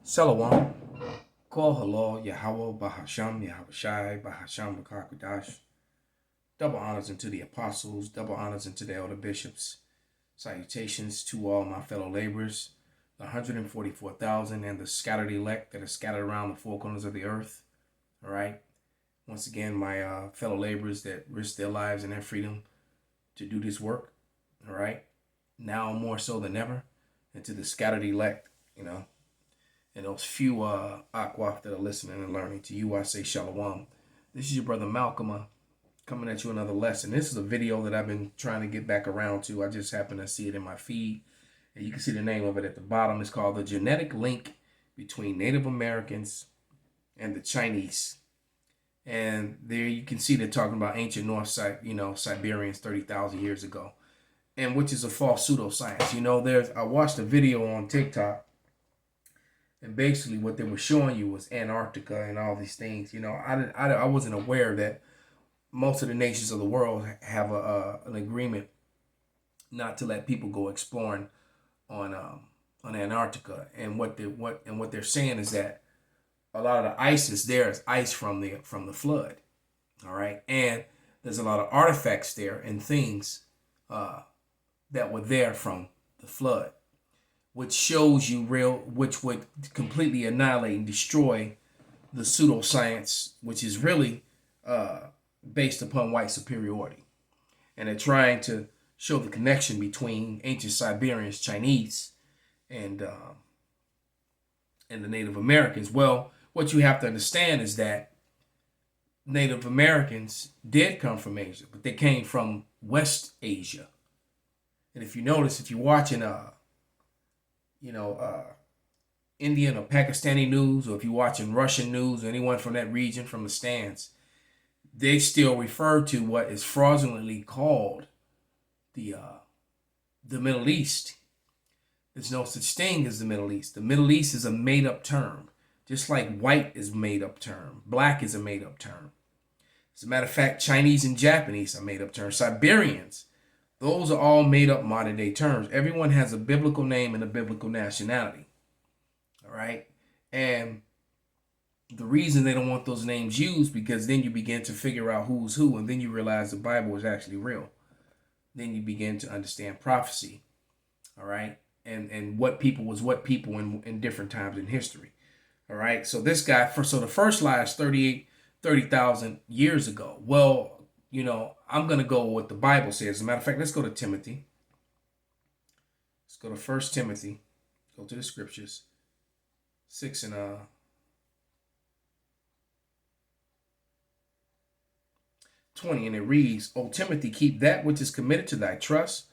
Salawam. Call halal Yahweh Bahasham Yahushai Bahasham Bakakwadash. Double honors unto the apostles, double honors unto the elder bishops. Salutations to all my fellow laborers, the 144,000 and the scattered elect that are scattered around the four corners of the earth. All right. Once again, my fellow laborers that risk their lives and their freedom to do this work. All right. Now more so than ever. And to the scattered elect, and those few Akwaf that are listening and learning. To you, I say Shalom. This is your brother Malcolm coming at you another lesson. This is a video that I've been trying to get back around to. I just happened to see it in my feed. And you can see the name of it at the bottom. It's called The Genetic Link Between Native Americans and the Chinese. And there you can see they're talking about ancient North Siberians 30,000 years ago. And which is a false pseudoscience. I watched a video on TikTok, and basically what they were showing you was Antarctica and all these things. I wasn't aware that most of the nations of the world have an agreement not to let people go exploring on Antarctica. And what they're saying is that a lot of the ice is there is ice from the flood. All right, and there's a lot of artifacts there and things that were there from the flood, which shows you which would completely annihilate and destroy the pseudoscience, which is really based upon white superiority. And they're trying to show the connection between ancient Siberians, Chinese, and the Native Americans. Well, what you have to understand is that Native Americans did come from Asia, but they came from West Asia. And if you notice, if you're watching Indian or Pakistani news, or if you're watching Russian news, or anyone from that region from the stands, they still refer to what is fraudulently called the Middle East. There's no such thing as the Middle East. The Middle East is a made-up term, just like white is a made-up term, black is a made-up term. As a matter of fact, Chinese and Japanese are made-up terms. Siberians, those are all made-up modern-day terms. Everyone has a biblical name and a biblical nationality. All right? And the reason they don't want those names used, because then you begin to figure out who's who, and then you realize the Bible is actually real. Then you begin to understand prophecy. All right? And what people was what people in different times in history. All right? So this guy, so the first lie is 30,000 years ago. Well, I'm going to go with what the Bible says. As a matter of fact, let's go to Timothy. Let's go to 1 Timothy. Go to the scriptures. 6 and 20. And it reads, O Timothy, keep that which is committed to thy trust,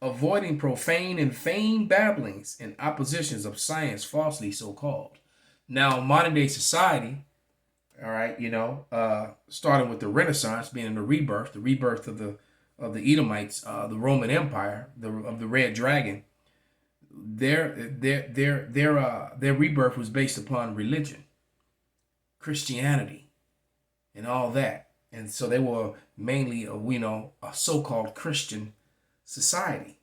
avoiding profane and vain babblings and oppositions of science falsely so called. Now, modern day society, all right, starting with the Renaissance being the rebirth of the Edomites, the Roman Empire, of the Red Dragon. Their rebirth was based upon religion, Christianity, and all that, and so they were mainly a so-called Christian society.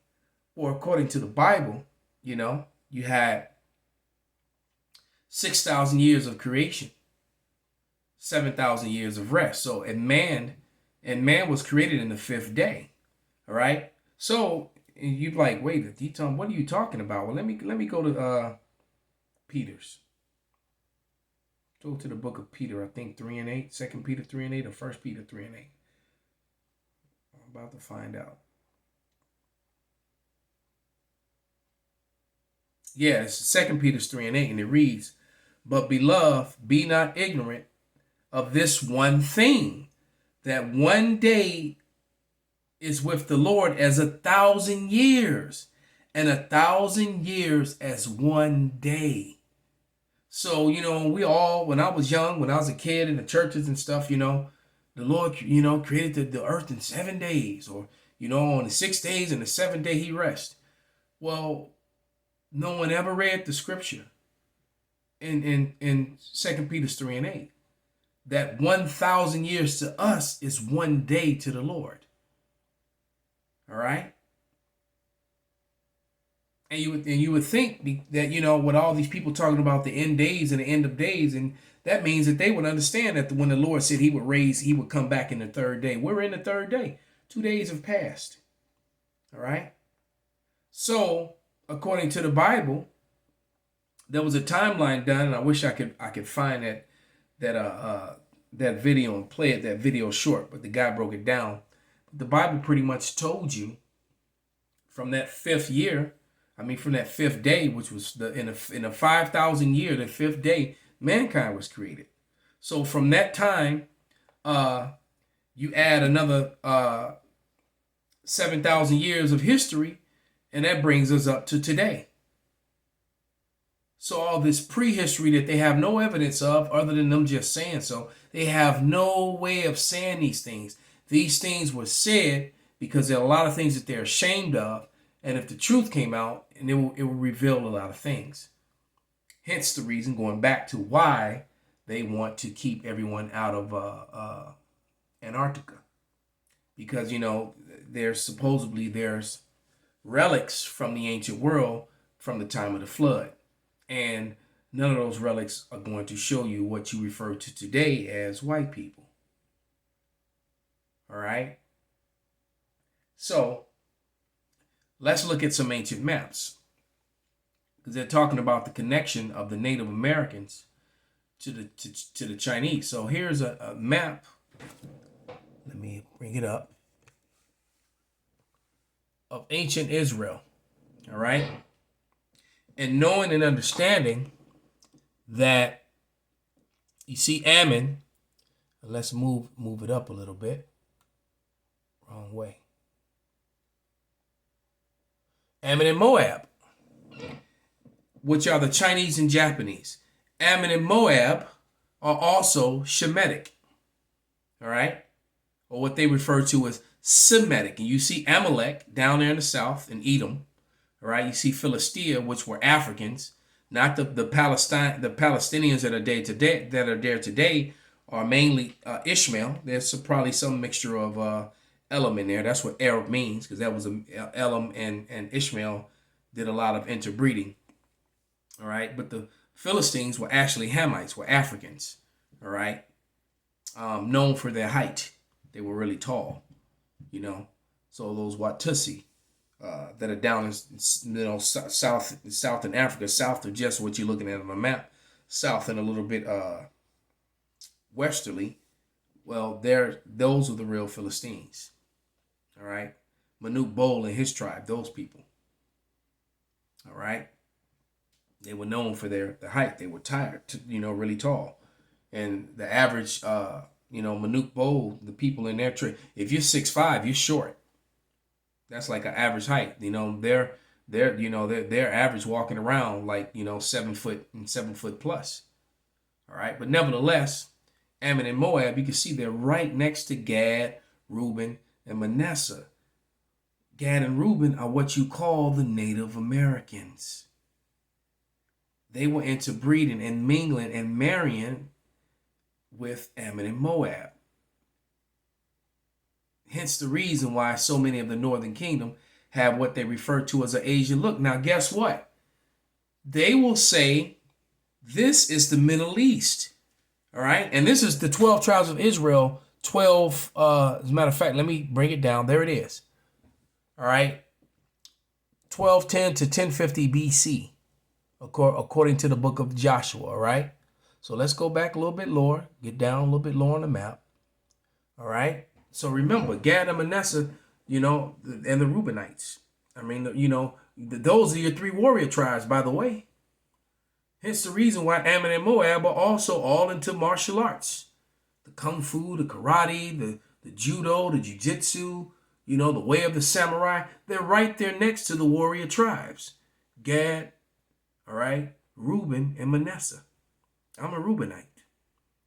Or according to the Bible, you had 6,000 years of creation, 7,000 years of rest. So man was created in the fifth day. All right. So you're like, wait, D-Tom, what are you talking about? Well, let me go to Peter's. Go to the book of Peter, I think 3 and 8, 2 Peter 3 and 8, or 1 Peter 3 and 8. I'm about to find out. Yeah, it's 2 Peter 3 and 8, and it reads, But beloved, be not ignorant of this one thing, that one day is with the Lord as 1,000 years, and 1,000 years as one day. So, when I was young, when I was a kid in the churches and stuff, the Lord, created the earth in 7 days, or, on the 6 days and the 7th day he rests. Well, no one ever read the scripture in 2 Peter 3 and 8. That 1,000 years to us is one day to the Lord. All right? And you would think that, with all these people talking about the end days and the end of days, and that means that they would understand that when the Lord said he would come back in the third day. We're in the third day. 2 days have passed. All right. So according to the Bible, there was a timeline done, and I wish I could find that video and play it. That video short, but the guy broke it down. The Bible pretty much told you from that fifth year. From that fifth day, which was in a 5,000 year, the fifth day, mankind was created. So from that time, you add another 7,000 years of history, and that brings us up to today. So all this prehistory that they have no evidence of, other than them just saying so, they have no way of saying these things. These things were said because there are a lot of things that they're ashamed of. And if the truth came out, and it will reveal a lot of things. Hence the reason, going back to why they want to keep everyone out of Antarctica. Because, there's relics from the ancient world from the time of the flood. And none of those relics are going to show you what you refer to today as white people. All right? So, let's look at some ancient maps, because they're talking about the connection of the Native Americans to the Chinese. So here's a map. Let me bring it up. Of ancient Israel. All right. And knowing and understanding that, you see Ammon. Let's move it up a little bit. Wrong way. Ammon and Moab, which are the Chinese and Japanese. Ammon and Moab are also Shemitic, all right? Or what they refer to as Semitic. And you see Amalek down there in the south in Edom, all right? You see Philistia, which were Africans, not the Palestinians that are there today are mainly Ishmael. There's probably some mixture of Elam in there. That's what Arab means, because that was Elam and Ishmael did a lot of interbreeding. All right, but the Philistines were actually Hamites, were Africans. All right, known for their height. They were really tall. So those Watusi that are down in south in Africa, south of just what you're looking at on the map, south and a little bit westerly. Well, those are the real Philistines. All right. Manute Bol and his tribe, those people. All right. They were known for their height. They were really tall. And the average, Manute Bol, the people in their tribe, if you're 6'5", you're short. That's like an average height. They're average walking around like, 7 foot and 7 foot plus. All right. But nevertheless, Ammon and Moab, you can see they're right next to Gad, Reuben, and Manasseh. Gad and Reuben are what you call the Native Americans. They were interbreeding and mingling and marrying with Ammon and Moab. Hence the reason why so many of the Northern Kingdom have what they refer to as an Asian look. Now, guess what? They will say, this is the Middle East. All right. And this is the 12 tribes of Israel. 12. As a matter of fact, let me bring it down. There it is. All right. 1210 to 1050 BC, according to the book of Joshua. All right. So let's go back a little bit lower, get down a little bit lower on the map. All right. So remember, Gad and Manasseh, and the Reubenites. Those are your three warrior tribes, by the way. Hence the reason why Ammon and Moab are also all into martial arts. The kung fu, the karate, the judo, the jiu-jitsu, the way of the samurai. They're right there next to the warrior tribes. Gad, all right, Reuben, and Manasseh. I'm a Reubenite.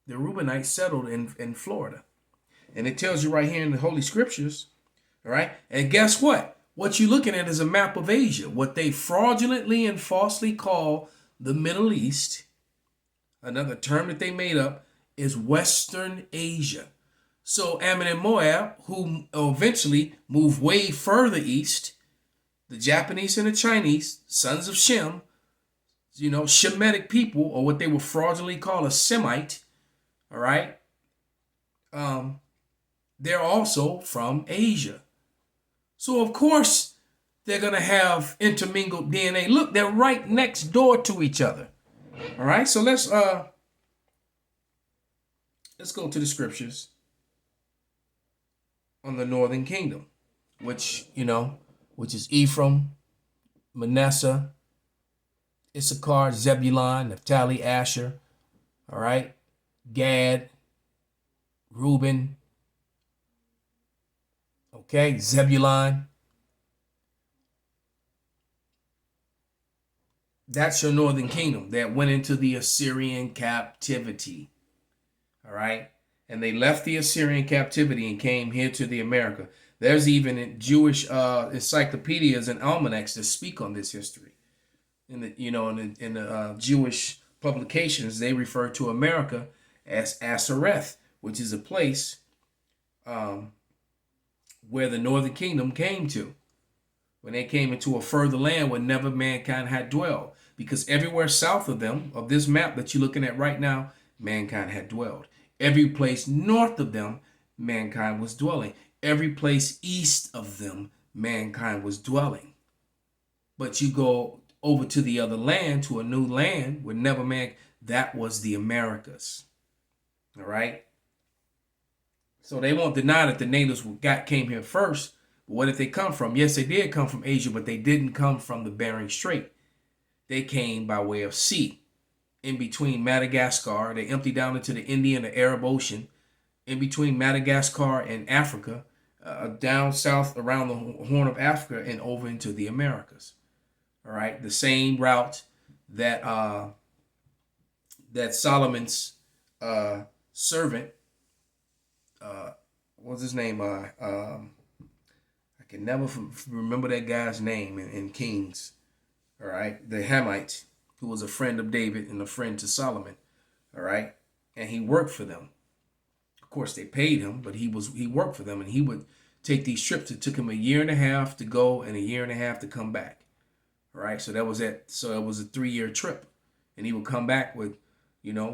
The Reubenites settled in Florida. And it tells you right here in the Holy Scriptures, all right? And guess what? What you're looking at is a map of Asia, what they fraudulently and falsely call the Middle East. Another term that they made up is Western Asia. So Ammon and Moab, who eventually moved way further east, The Japanese and the Chinese, sons of Shem, Shemitic people, or what they will fraudulently call a Semite, all right? They're also from Asia. So, of course, they're going to have intermingled DNA. Look, they're right next door to each other. All right, so let's go to the scriptures on the northern kingdom, which is Ephraim, Manasseh, Issachar, Zebulun, Naphtali, Asher, all right, Gad, Reuben, okay, Zebulun. That's your northern kingdom that went into the Assyrian captivity, all right? And they left the Assyrian captivity and came here to the America. There's even Jewish encyclopedias and almanacs that speak on this history. In the Jewish publications, they refer to America as Asareth, which is a place where the northern kingdom came to when they came into a further land where never mankind had dwelled. Because everywhere south of them, of this map that you're looking at right now, mankind had dwelled. Every place north of them, mankind was dwelling. Every place east of them, mankind was dwelling. But you go over to the other land, to a new land where never man, that was the Americas. All right? So they won't deny that the natives came here first. But where did they come from? Yes, they did come from Asia, but they didn't come from the Bering Strait. They came by way of sea. In between Madagascar, they emptied down into the Indian or Arab Ocean. In between Madagascar and Africa, down south around the Horn of Africa and over into the Americas. All right, the same route that Solomon's servant, what's his name? I can never remember that guy's name in Kings. All right, the Hamite, who was a friend of David and a friend to Solomon. All right, and he worked for them. Of course, they paid him, but he worked for them, and he would take these trips. It took him a year and a half to go and a year and a half to come back. All right, so that was it. So it was a 3-year trip, and he would come back with,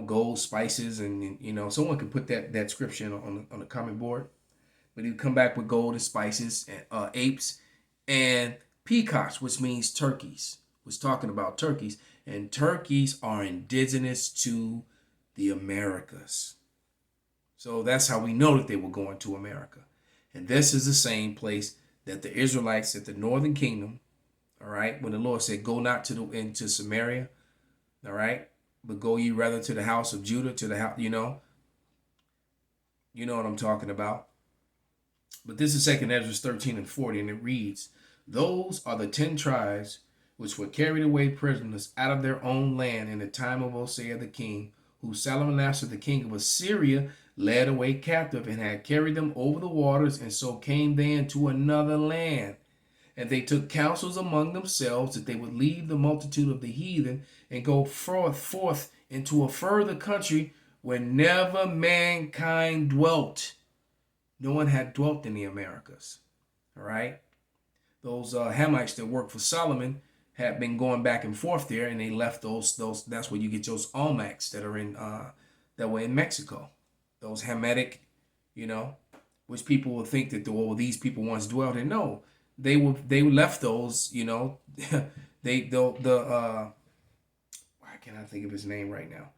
gold, spices, and someone could put that scripture on the comment board. But he would come back with gold and spices and apes and peacocks, which means turkeys. Was talking about turkeys, and turkeys are indigenous to the Americas. So that's how we know that they were going to America. And this is the same place that the Israelites at the northern kingdom, all right, when the Lord said, go not into Samaria, all right, but go ye rather to the house of Judah, to the house, you know what I'm talking about. But this is 2 Ezra 13 and 40, and it reads, those are the 10 tribes which were carried away prisoners out of their own land in the time of Hosea the king, who Salmanassar the king of Assyria led away captive, and had carried them over the waters, and so came they into another land. And they took counsels among themselves that they would leave the multitude of the heathen and go forth into a further country where never mankind dwelt. No one had dwelt in the Americas. All right. Those Hamites that worked for Solomon had been going back and forth there, and they left those. That's where you get those Olmecs that are that were in Mexico. Those Hamitic, which people will think that these people once dwelled in. No, they left those. Why can't I think of his name right now?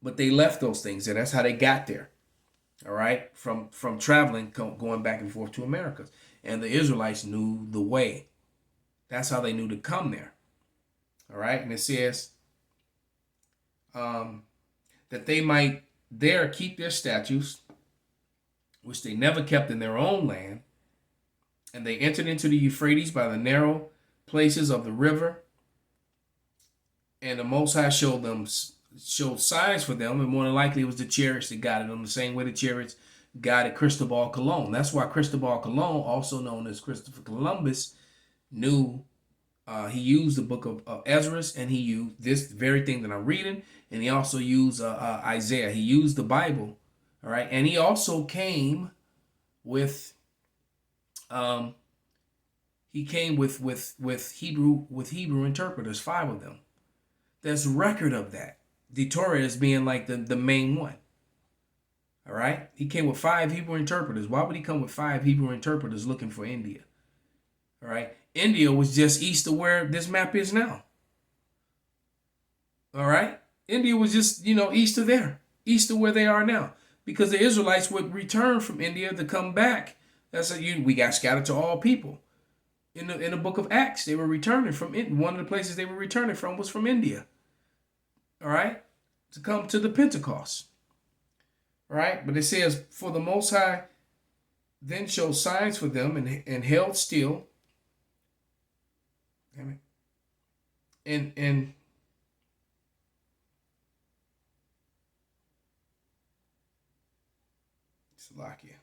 But they left those things there. That's how they got there. All right, from traveling, going back and forth to America, and the Israelites knew the way. That's how they knew to come there. All right, and it says that they might there keep their statutes, which they never kept in their own land, and they entered into the Euphrates by the narrow places of the river, and the Most High showed signs for them, and more than likely it was the chariots that guided them, the same way the chariots guided Cristobal Colon. That's why Cristobal Colon, also known as Christopher Columbus, knew he used the book of Ezra, and he used this very thing that I'm reading, and he also used Isaiah. He used the Bible, all right, and he also came with He came with Hebrew interpreters, 5 of them. There's record of that. The Torah is being like the main one. All right? He came with 5 Hebrew interpreters. Why would he come with 5 Hebrew interpreters looking for India? All right? India was just east of where this map is now. All right? India was just, east of there, east of where they are now. Because the Israelites would return from India to come back. We got scattered to all people. In the book of Acts, they were returning from India. One of the places they were returning from was from India. All right? To come to the Pentecost. All right? But it says, for the Most High then showed signs for them and held still. Damn it. And Slovakia.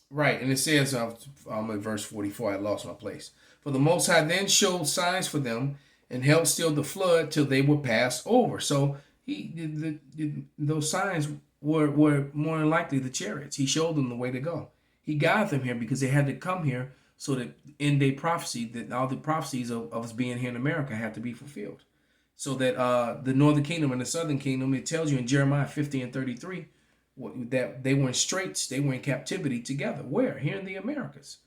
Right, and it says, I'm at verse 44, I lost my place. For the Most High then showed signs for them and held still the flood till they were passed over. So those signs were more than likely the chariots. He showed them the way to go. He guided them here because they had to come here so that in day prophecy, that all the prophecies of us being here in America had to be fulfilled. So that the northern kingdom and the southern kingdom, it tells you in Jeremiah 50 and 33, that they were in straits, they were in captivity together. Where? Here in the Americas.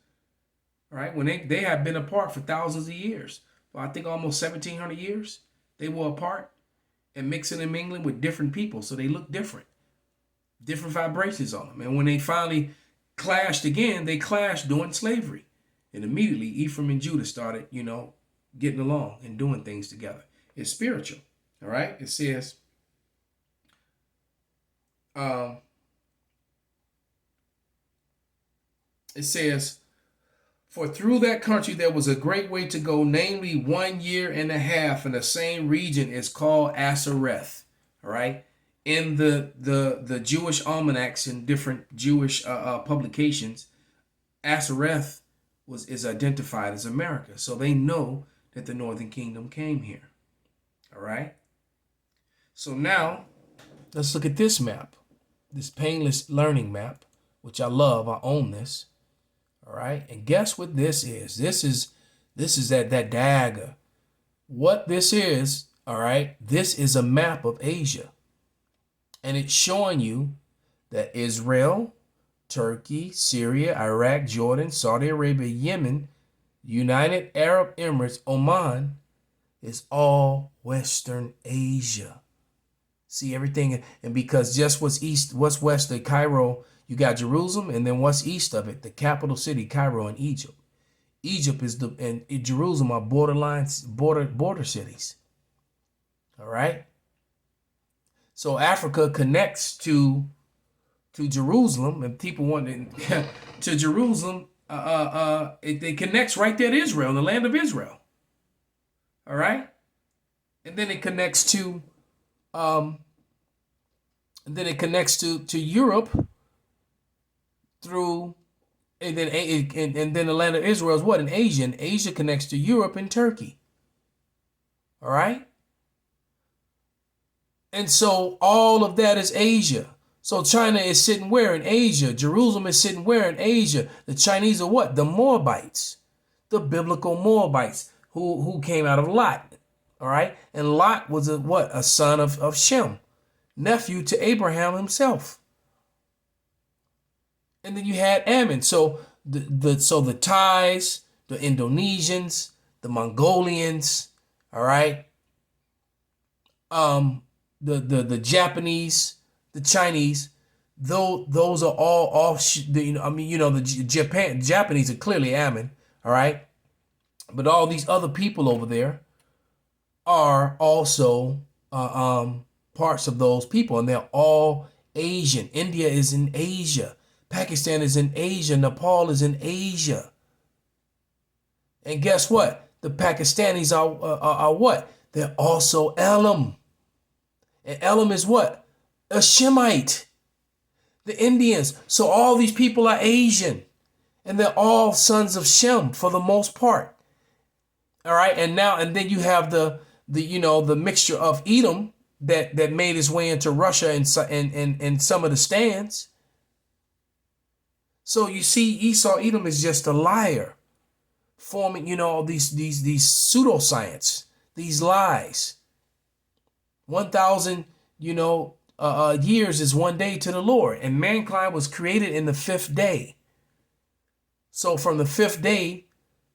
Right? When they had been apart for thousands of years. For I think almost 1,700 years, they were apart and mixing and mingling with different people. So they looked different. Different vibrations on them. And when they finally clashed again, they clashed during slavery. And immediately Ephraim and Judah started, getting along and doing things together. It's spiritual. All right? It says, for through that country there was a great way to go, namely 1 year and a half, and the same region is called Asareth. All right? In the Jewish almanacs and different Jewish publications, Asareth is identified as America. So they know that the Northern Kingdom came here. All right? So now, let's look at this map. This painless learning map, which I love. I own this. All right? And guess what this is? This is that dagger. What this is, all right, this is a map of Asia. And it's showing you that Israel, Turkey, Syria, Iraq, Jordan, Saudi Arabia, Yemen, United Arab Emirates, Oman is all Western Asia. See everything, and because just what's west of Cairo, you got Jerusalem, and then what's east of it, the capital city, Cairo, in Egypt. Egypt and Jerusalem are border cities. All right. So Africa connects to Jerusalem, and people want to Jerusalem. It connects right there to Israel, the land of Israel. All right, and then it connects to Europe through, and then the land of Israel is what? In Asia. And Asia connects to Europe and Turkey. All right. And so all of that is Asia. So China is sitting where? In Asia. Jerusalem is sitting where? In Asia. The Chinese are what? The Moabites. The biblical Moabites who came out of Lot. All right. And Lot was a son of Shem, nephew to Abraham himself. And then you had Ammon. So the Thais, the Indonesians, the Mongolians, all right. The Japanese, the Chinese, those are all off. The Japanese are clearly Ammon, all right. But all these other people over there are also parts of those people, and they're all Asian. India is in Asia. Pakistan is in Asia. Nepal is in Asia. And guess what? The Pakistanis are what? They're also Elam. And Elam is what? A Shemite. The Indians. So all these people are Asian. And they're all sons of Shem for the most part. All right. And then you have the mixture of Edom that made his way into Russia and some of the stands. So you see, Esau Edom is just a liar, forming, these pseudoscience, these lies. 1,000, years is one day to the Lord, and mankind was created in the fifth day. So from the fifth day,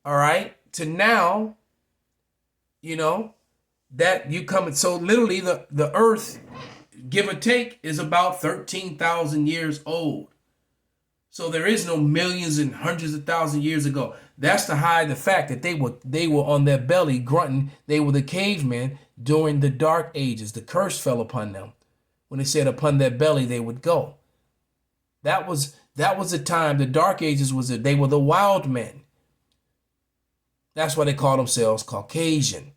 all right, to now, that you come. So literally the earth, give or take, is about 13,000 years old. So there is no millions and hundreds of thousands of years ago. That's to hide the fact that they were on their belly grunting. They were the cavemen during the dark ages. The curse fell upon them when they said upon their belly they would go. That was the time. The dark ages they were the wild men. That's why they call themselves Caucasian.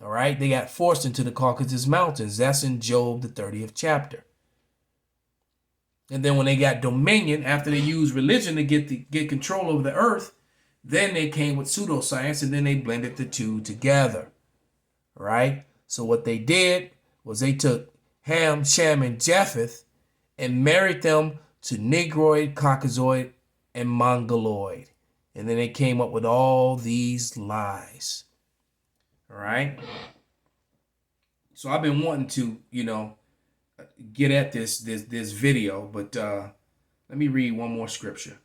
All right, they got forced into the Caucasus Mountains. That's in Job, the 30th chapter. And then when they got dominion, after they used religion to get control over the earth, then they came with pseudoscience, and then they blended the two together. Right? So what they did was they took Ham, Shem, and Japheth and married them to Negroid, Caucasoid, and Mongoloid. And then they came up with all these lies. All right? So I've been wanting to, get at this video, but let me read one more scripture,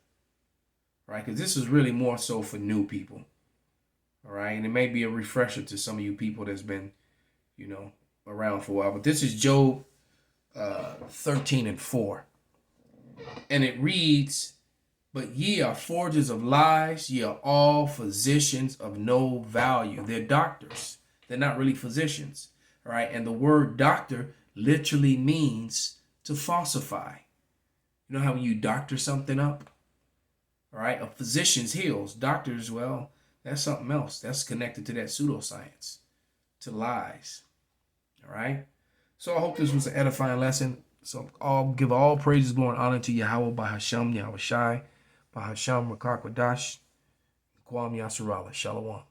right? Because this is really more so for new people, all right? And it may be a refresher to some of you people that's been, around for a while. But this is Job 13:4, and it reads, "But ye are forgers of lies, ye are all physicians of no value." They're doctors. They're not really physicians, all right? And the word doctor literally means to falsify. You know how when you doctor something up? All right, a physician heals. Doctors, well, that's something else. That's connected to that pseudoscience, to lies. All right? So I hope this was an edifying lesson. So I'll give all praises, glory, and honor to Yahweh, Bahasham, Yahweh Shai, Bahasham, Rakakwadash, Kwam Yasarala. Shalom.